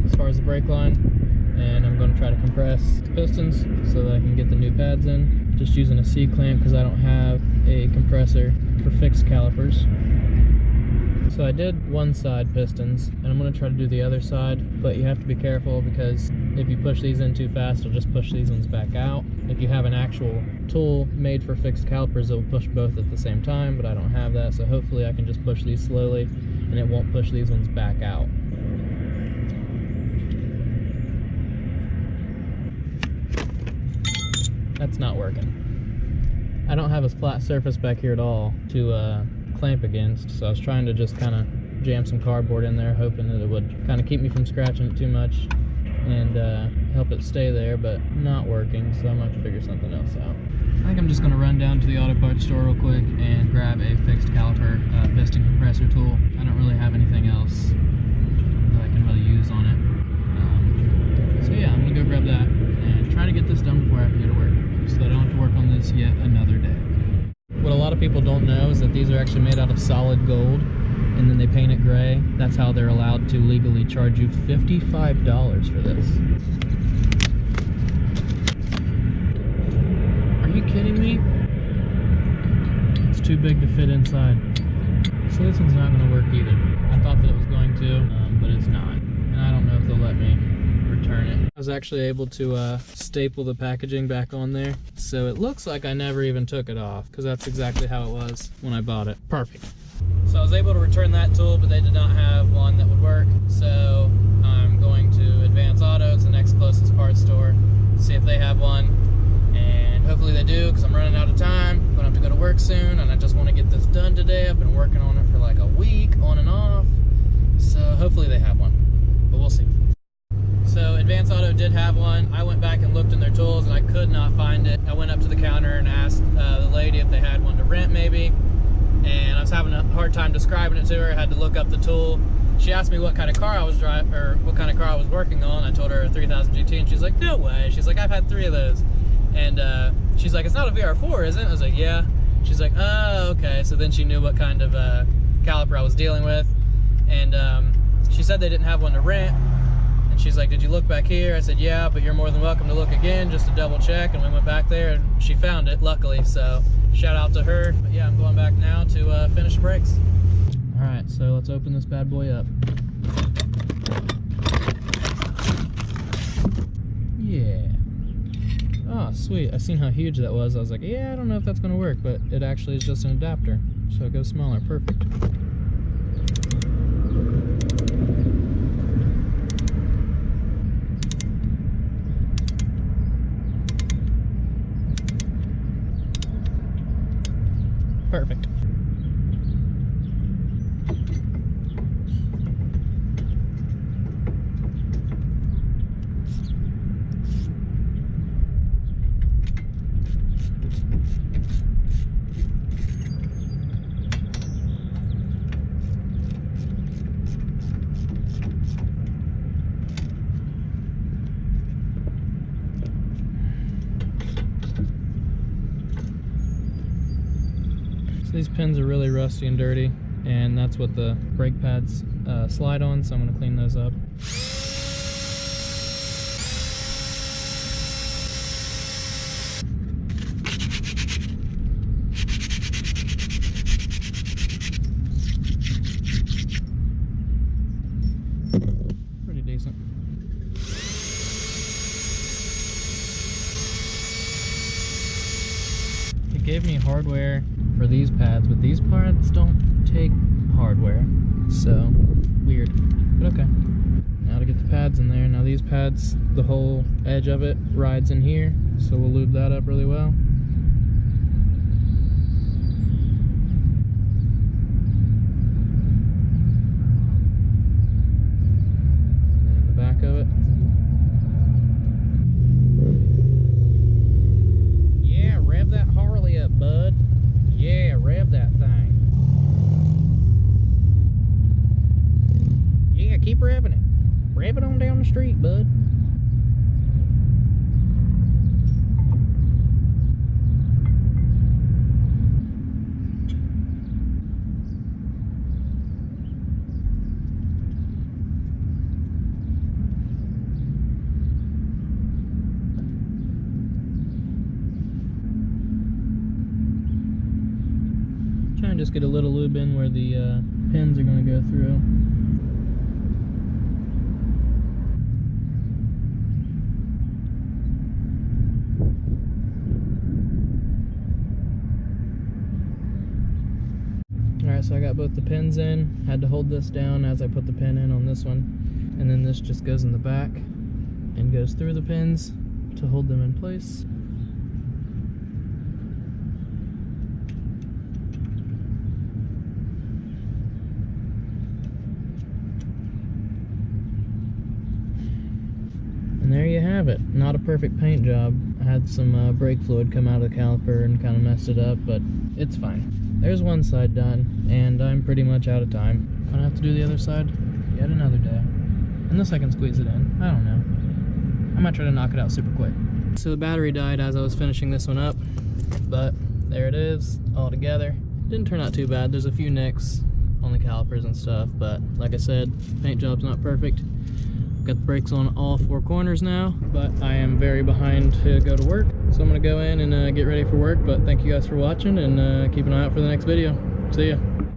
as far as the brake line, and I'm going to try to compress the pistons so that I can get the new pads in. Just using a C-clamp because I don't have a compressor for fixed calipers. So I did one side pistons, and I'm going to try to do the other side, but you have to be careful because if you push these in too fast, it'll just push these ones back out. If you have an actual tool made for fixed calipers, it will push both at the same time, but I don't have that, so hopefully I can just push these slowly and it won't push these ones back out. That's not working. I don't have a flat surface back here at all to clamp against, so I was trying to just kind of jam some cardboard in there, hoping that it would kind of keep me from scratching it too much and help it stay there, but not working, so I'm going to have to figure something else out. I think I'm just going to run down to the auto parts store real quick and grab a fixed caliper piston compressor tool. I don't really have anything else that I can really use on it. So yeah, I'm going to go grab that and try to get this done before I have to go to work, so that I don't have to work on this yet another day. What a lot of people don't know is that these are actually made out of solid gold, and then they paint it gray. That's how they're allowed to legally charge you $55 for this. Are you kidding me? It's too big to fit inside. So this one's not going to work either. I thought that it was going to, but it's not. And I don't know if they'll let me return it. I was actually able to staple the packaging back on there, so it looks like I never even took it off, because that's exactly how it was when I bought it. Perfect. So I was able to return that tool, but they did not have one that would work, so I'm going to Advance Auto. It's the next closest parts store, see if they have one, and hopefully they do, because I'm running out of time. I'm gonna have to go to work soon, and I just want to get this done today. I've been working on it for like a week on and off, so hopefully they have one, but we'll see. So Advance Auto did have one. I went back and looked in their tools and I could not find it. I went up to the counter and asked the lady if they had one to rent maybe, and I was having a hard time describing it to her. I had to look up the tool. She asked me what kind of car I was driving, or what kind of car I was working on. I told her a 3000 GT, and she's like, no way. She's like, I've had 3 of those. And she's like, it's not a VR4, is it? I was like, yeah. She's like, oh, okay. So then she knew what kind of caliper I was dealing with. And she said they didn't have one to rent. And she's like, did you look back here? I said, yeah, but you're more than welcome to look again just to double check. And we went back there and she found it, luckily. So shout out to her. But yeah, I'm going back now to finish the brakes. All right, so let's open this bad boy up. Yeah. Oh, sweet. I seen how huge that was. I was like, yeah, I don't know if that's going to work, but it actually is just an adapter. So it goes smaller. Perfect. Perfect. These pins are really rusty and dirty, and that's what the brake pads slide on, so I'm going to clean those up. Pretty decent. It gave me hardware for these pads, but these pads don't take hardware, so weird, but okay. Now to get the pads in there. Now these pads, the whole edge of it rides in here, so we'll lube that up really well. And then the back of it. Yeah, rev that Harley up, bud. Yeah, rev that thing. Yeah, keep revving it. Rev it on down the street, bud. Just get a little lube in where the pins are going to go through. Alright, so I got both the pins in. Had to hold this down as I put the pin in on this one. And then this just goes in the back and goes through the pins to hold them in place. And there you have it. Not a perfect paint job. I had some brake fluid come out of the caliper and kind of messed it up, but it's fine. There's one side done, and I'm pretty much out of time. Gonna have to do the other side yet another day. Unless I can squeeze it in. I don't know. I might try to knock it out super quick. So the battery died as I was finishing this one up, but there it is, all together. Didn't turn out too bad. There's a few nicks on the calipers and stuff, but like I said, paint job's not perfect. Got the brakes on all 4 corners now, but I am very behind to go to work. So I'm gonna go in and get ready for work, but thank you guys for watching, and keep an eye out for the next video. See ya.